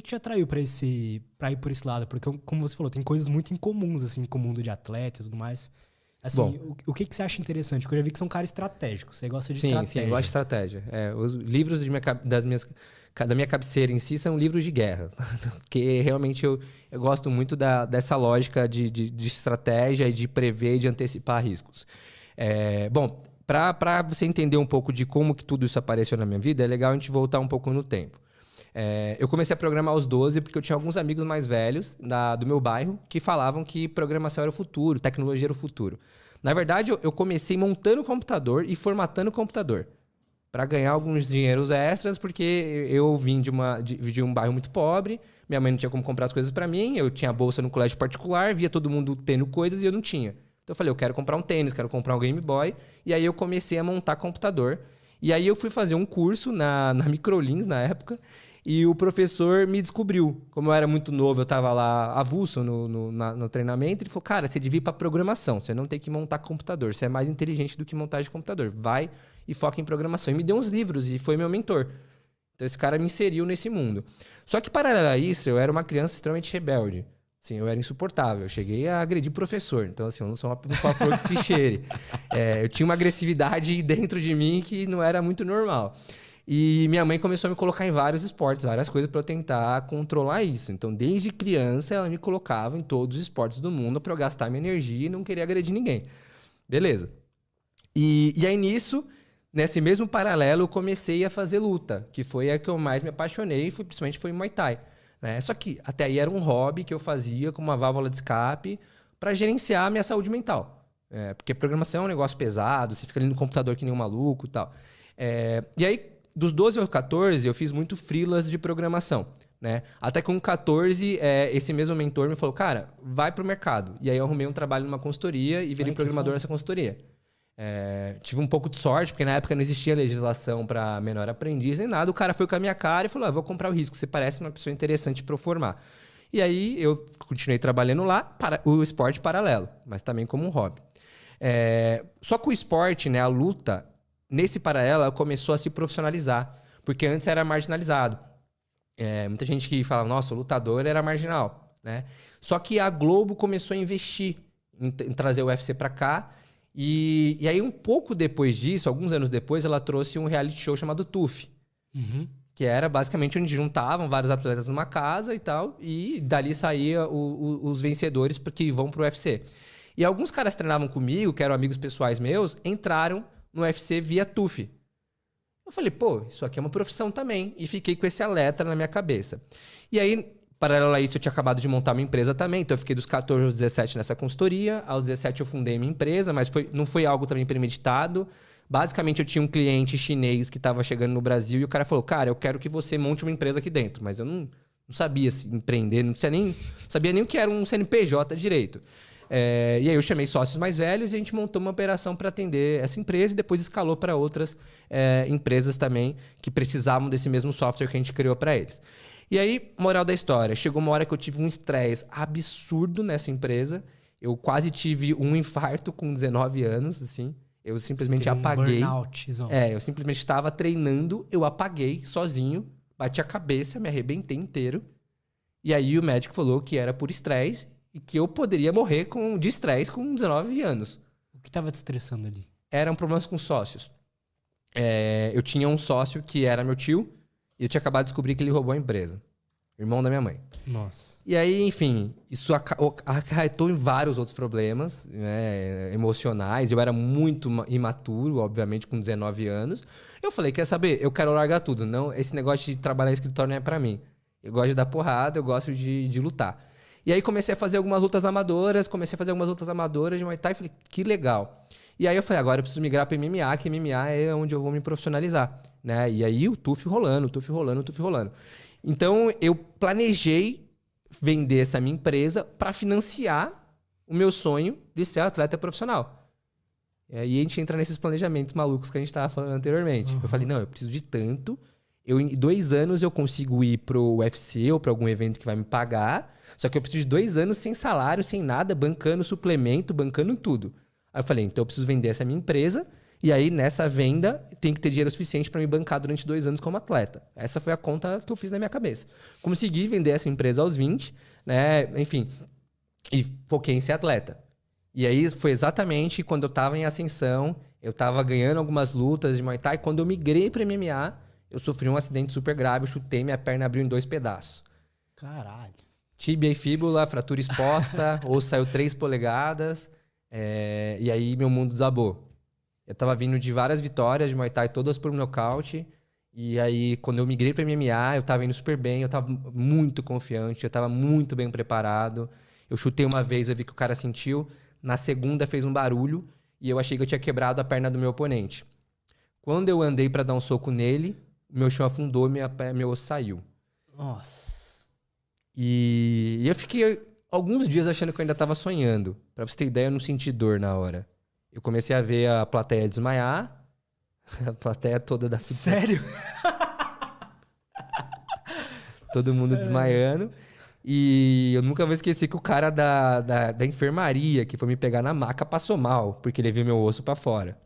que te atraiu pra ir por esse lado? Porque, como você falou, tem coisas muito incomuns, assim, com o mundo de atletas e tudo mais. Assim, Bom, o que você acha interessante? Porque eu já vi que você é um cara estratégico, você gosta de sim, estratégia. sim, eu gosto de estratégia. Os livros da minha cabeceira em si são livros de guerra. Porque realmente eu gosto muito dessa lógica de estratégia e de prever e de antecipar riscos. Bom, para você entender um pouco de como que tudo isso apareceu na minha vida, é legal a gente voltar um pouco no tempo. Eu comecei a programar aos 12 porque eu tinha alguns amigos mais velhos do meu bairro que falavam que programação era o futuro, tecnologia era o futuro. Na verdade, eu comecei montando o computador e formatando o computador para ganhar alguns dinheiros extras, porque eu vim de um bairro muito pobre, minha mãe não tinha como comprar as coisas para mim, eu tinha bolsa no colégio particular, via todo mundo tendo coisas e eu não tinha. Então eu falei, eu quero comprar um tênis, quero comprar um Game Boy, e aí eu comecei a montar computador. E aí eu fui fazer um curso na Microlins na época, e o professor me descobriu. Como eu era muito novo, eu estava lá avulso no treinamento. Ele falou, cara, você devia ir para programação. Você não tem que montar computador. Você é mais inteligente do que montagem de computador. Vai e foca em programação. E me deu uns livros e foi meu mentor. Então esse cara me inseriu nesse mundo. Só que, paralelo a isso, eu era uma criança extremamente rebelde. Assim, eu era insuportável. Eu cheguei a agredir professor. Então, assim, eu não sou uma flor que se cheire. Eu tinha uma agressividade dentro de mim que não era muito normal. E minha mãe começou a me colocar em vários esportes, várias coisas para eu tentar controlar isso. Então, desde criança, ela me colocava em todos os esportes do mundo para eu gastar minha energia e não querer agredir ninguém. Beleza. E aí, nisso, nesse mesmo paralelo, eu comecei a fazer luta, que foi a que eu mais me apaixonei, principalmente foi Muay Thai. Né? Só que até aí era um hobby que eu fazia como uma válvula de escape para gerenciar a minha saúde mental. Porque programação é um negócio pesado, você fica ali no computador que nem um maluco e tal. E aí, dos 12 aos 14, eu fiz muito freelas de programação, né? Até que com 14, esse mesmo mentor me falou, cara, vai pro mercado. E aí eu arrumei um trabalho numa consultoria e virei programador nessa consultoria. Tive um pouco de sorte, porque na época não existia legislação para menor aprendiz nem nada. O cara foi com a minha cara e falou, vou comprar o risco, você parece uma pessoa interessante para eu formar. E aí eu continuei trabalhando lá, para o esporte paralelo, mas também como um hobby. Só que o esporte, né, a luta, nesse paralelo, ela começou a se profissionalizar, porque antes era marginalizado. Muita gente que fala, nossa, o lutador era marginal, né? Só que a Globo começou a investir em trazer o UFC para cá, e aí um pouco depois disso, alguns anos depois, ela trouxe um reality show chamado TUF, que era basicamente onde juntavam vários atletas numa casa e tal, e dali saía os vencedores que vão pro UFC. E alguns caras que treinavam comigo, que eram amigos pessoais meus, entraram no UFC via TUF. Eu falei, pô, isso aqui é uma profissão também. E fiquei com esse alerta na minha cabeça. E aí, paralelo a isso, eu tinha acabado de montar uma empresa também. Então, eu fiquei dos 14 aos 17 nessa consultoria. Aos 17, eu fundei minha empresa, mas não foi algo também premeditado. Basicamente, eu tinha um cliente chinês que estava chegando no Brasil e o cara falou, cara, eu quero que você monte uma empresa aqui dentro. Mas eu não sabia empreender, não sabia nem o que era um CNPJ direito. E aí eu chamei sócios mais velhos e a gente montou uma operação para atender essa empresa e depois escalou para outras empresas também que precisavam desse mesmo software que a gente criou para eles. E aí, moral da história, chegou uma hora que eu tive um estresse absurdo nessa empresa. Eu quase tive um infarto com 19 anos, assim. Eu simplesmente apaguei. Burnoutzão. Eu simplesmente estava treinando, eu apaguei sozinho, bati a cabeça, me arrebentei inteiro. E aí o médico falou que era por estresse e que eu poderia morrer de estresse com 19 anos. O que estava te estressando ali? Eram problemas com sócios. Eu tinha um sócio que era meu tio e eu tinha acabado de descobrir que ele roubou a empresa. Irmão da minha mãe. Nossa. E aí, enfim, isso acarretou em vários outros problemas, né, emocionais. Eu era muito imaturo, obviamente, com 19 anos. Eu falei, quer saber? Eu quero largar tudo. Não, esse negócio de trabalhar em escritório não é pra mim. Eu gosto de dar porrada, eu gosto de lutar. E aí comecei a fazer algumas lutas amadoras, de Muay Thai e falei, que legal. E aí eu falei, agora eu preciso migrar para MMA, que MMA é onde eu vou me profissionalizar, né? E aí o TUF rolando. Então eu planejei vender essa minha empresa para financiar o meu sonho de ser atleta profissional. E aí a gente entra nesses planejamentos malucos que a gente estava falando anteriormente. Eu falei, não, eu preciso de tanto. Em 2 anos eu consigo ir pro UFC ou para algum evento que vai me pagar. Só que eu preciso de 2 anos sem salário, sem nada, bancando suplemento, bancando tudo. Aí eu falei, então eu preciso vender essa minha empresa E aí, nessa venda, tem que ter dinheiro suficiente para me bancar durante 2 anos como atleta. Essa foi a conta que eu fiz na minha cabeça. Consegui vender essa empresa aos 20, né? Enfim, e foquei em ser atleta. E aí foi exatamente quando eu estava em ascensão, eu estava ganhando algumas lutas de Muay Thai. Quando eu migrei para MMA, eu sofri um acidente super grave, eu chutei, minha perna abriu em 2 pedaços. Caralho. Tíbia e fíbula, fratura exposta, osso saiu 3 polegadas, e aí meu mundo desabou. Eu tava vindo de várias vitórias de Muay Thai, todas por nocaute. E aí, quando eu migrei para MMA, eu tava indo super bem, eu tava muito confiante, eu tava muito bem preparado. Eu chutei uma vez, eu vi que o cara sentiu. Na segunda, fez um barulho e eu achei que eu tinha quebrado a perna do meu oponente. Quando eu andei para dar um soco nele, meu chão afundou, meu osso saiu. Nossa. E eu fiquei alguns dias achando que eu ainda tava sonhando. Pra você ter ideia, eu não senti dor na hora. Eu comecei a ver a plateia desmaiar. A plateia toda da fita. Sério? Todo mundo desmaiando. E eu nunca vou esquecer que o cara da enfermaria que foi me pegar na maca passou mal, porque ele viu meu osso pra fora.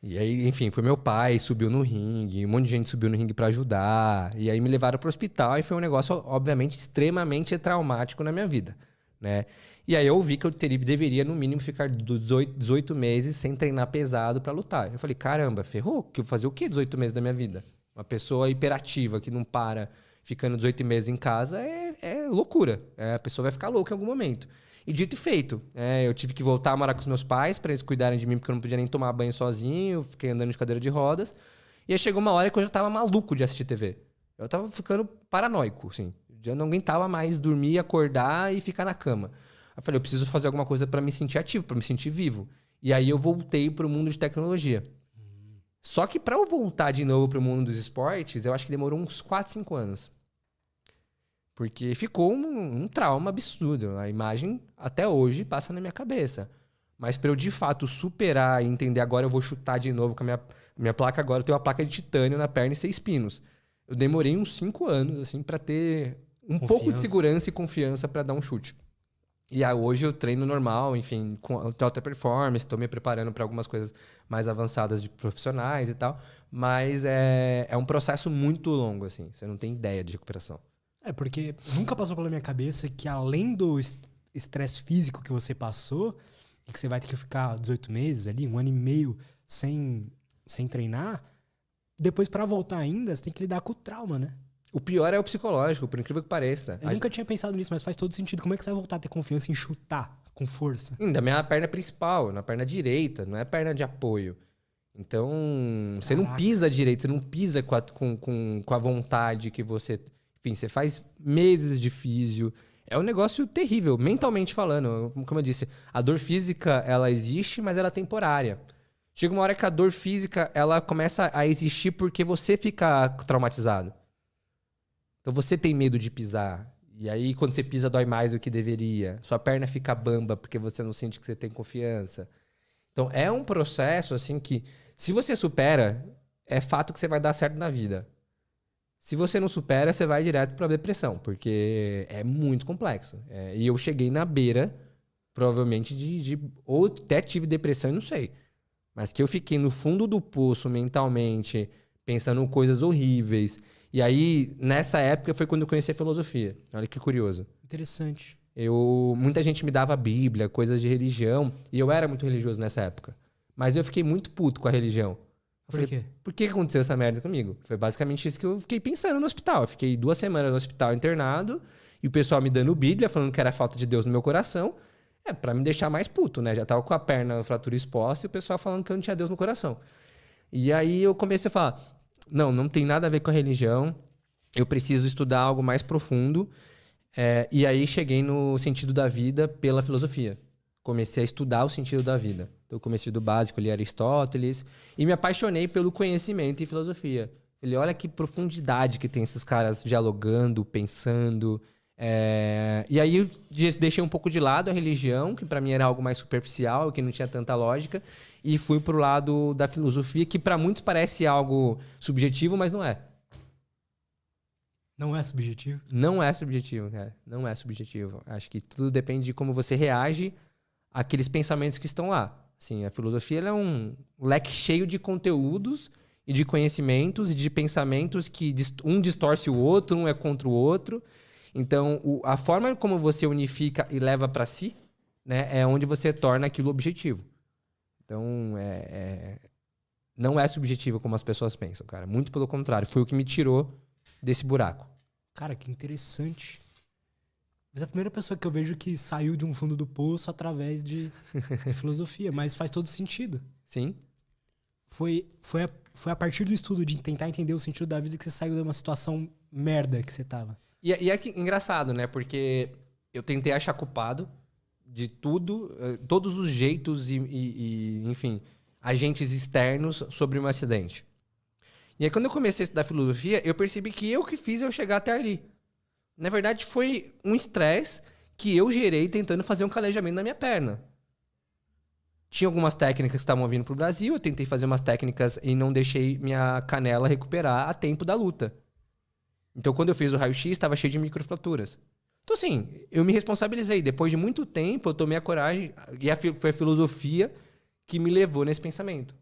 E aí, enfim, foi meu pai, subiu no ringue, um monte de gente subiu no ringue pra ajudar. E aí me levaram pro hospital e foi um negócio, obviamente, extremamente traumático na minha vida, né? E aí eu vi que eu deveria, no mínimo, ficar 18 meses sem treinar pesado pra lutar. Eu falei, caramba, ferrou? Que eu fazer o quê 18 meses da minha vida? Uma pessoa hiperativa que não para ficando 18 meses em casa é loucura. A pessoa vai ficar louca em algum momento. E dito e feito. Eu tive que voltar a morar com os meus pais para eles cuidarem de mim, porque eu não podia nem tomar banho sozinho. Fiquei andando de cadeira de rodas. E aí chegou uma hora que eu já tava maluco de assistir TV. Eu tava ficando paranoico, assim. Já não aguentava mais dormir, acordar e ficar na cama. Eu falei, eu preciso fazer alguma coisa para me sentir ativo, para me sentir vivo. E aí eu voltei pro mundo de tecnologia. Só que para eu voltar de novo pro mundo dos esportes, eu acho que demorou uns 4, 5 anos. Porque ficou um trauma absurdo. A imagem, até hoje, passa na minha cabeça. Mas para eu, de fato, superar e entender agora eu vou chutar de novo com a minha placa agora, eu tenho uma placa de titânio na perna e 6 pinos. Eu demorei uns 5 anos, assim, para ter um pouco de segurança e confiança para dar um chute. E aí, hoje eu treino normal, enfim, com alta performance, estou me preparando para algumas coisas mais avançadas de profissionais e tal. Mas é um processo muito longo, assim. Você não tem ideia de recuperação. Porque nunca passou pela minha cabeça que além do estresse físico que você passou, e que você vai ter que ficar 18 meses ali, 1 ano e meio sem treinar, depois pra voltar ainda, você tem que lidar com o trauma, né? O pior é o psicológico, por incrível que pareça. Eu nunca tinha pensado nisso, mas faz todo sentido. Como é que você vai voltar a ter confiança em chutar com força? Da minha perna principal, na perna direita, não é perna de apoio. Então, você não pisa direito, você não pisa com a vontade que você... Enfim, você faz meses de físio. É um negócio terrível, mentalmente falando. Como eu disse, a dor física, ela existe, mas ela é temporária. Chega uma hora que a dor física, ela começa a existir porque você fica traumatizado. Então você tem medo de pisar. E aí, quando você pisa, dói mais do que deveria. Sua perna fica bamba porque você não sente que você tem confiança. Então, é um processo, assim, que... Se você supera, é fato que você vai dar certo na vida. Se você não supera, você vai direto para depressão, porque é muito complexo. E eu cheguei na beira, provavelmente, ou até tive depressão e não sei. Mas que eu fiquei no fundo do poço mentalmente, pensando em coisas horríveis. E aí, nessa época, foi quando eu conheci a filosofia. Olha que curioso. Interessante. Muita gente me dava Bíblia, coisas de religião, e eu era muito religioso nessa época. Mas eu fiquei muito puto com a religião. Por quê? Por que aconteceu essa merda comigo? Foi basicamente isso que eu fiquei pensando no hospital. Eu fiquei 2 semanas no hospital internado, e o pessoal me dando Bíblia, falando que era falta de Deus no meu coração. Pra me deixar mais puto, né? Já tava com a perna, fratura exposta, e o pessoal falando que eu não tinha Deus no coração. E aí eu comecei a falar, não tem nada a ver com a religião, eu preciso estudar algo mais profundo. E aí cheguei no sentido da vida pela filosofia. Comecei a estudar o sentido da vida. Então, eu comecei do básico, li Aristóteles, e me apaixonei pelo conhecimento e filosofia. Falei, olha que profundidade que tem esses caras dialogando, pensando. E aí eu deixei um pouco de lado a religião, que para mim era algo mais superficial, que não tinha tanta lógica, e fui pro lado da filosofia, que para muitos parece algo subjetivo, mas não é. Não é subjetivo? Não é subjetivo, cara. Não é subjetivo. Acho que tudo depende de como você reage àqueles pensamentos que estão lá. Assim, a filosofia ela é um leque cheio de conteúdos e de conhecimentos e de pensamentos que um distorce o outro, um é contra o outro. Então, a forma como você unifica e leva para si, né, é onde você torna aquilo objetivo. Então, não é subjetivo como as pessoas pensam, cara. Muito pelo contrário. Foi o que me tirou desse buraco. Cara, que interessante. Mas é a primeira pessoa que eu vejo que saiu de um fundo do poço através de filosofia. Mas faz todo sentido. Sim. Foi a partir do estudo de tentar entender o sentido da vida que você saiu de uma situação merda que você tava. E é engraçado, né? Porque eu tentei achar culpado de tudo, todos os jeitos e enfim, agentes externos sobre um acidente. E aí, quando eu comecei a estudar filosofia, eu percebi que eu que fiz eu chegar até ali. Na verdade, foi um estresse que eu gerei tentando fazer um calejamento na minha perna. Tinha algumas técnicas que estavam vindo pro Brasil, eu tentei fazer umas técnicas e não deixei minha canela recuperar a tempo da luta. Então, quando eu fiz o raio-x, estava cheio de microfraturas. Então, assim, eu me responsabilizei. Depois de muito tempo, eu tomei a coragem e foi a filosofia que me levou nesse pensamento.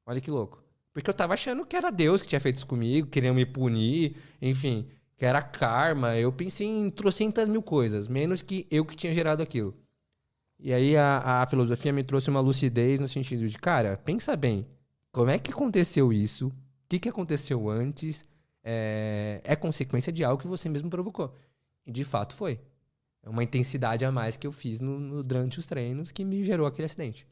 Olha que louco. Porque eu tava achando que era Deus que tinha feito isso comigo, queria me punir, enfim, que era karma. Eu pensei em trocentas mil coisas, menos que eu que tinha gerado aquilo. E aí a filosofia me trouxe uma lucidez no sentido de, cara, pensa bem, como é que aconteceu isso? O que aconteceu antes? É consequência de algo que você mesmo provocou. E de fato foi. É uma intensidade a mais que eu fiz durante os treinos que me gerou aquele acidente.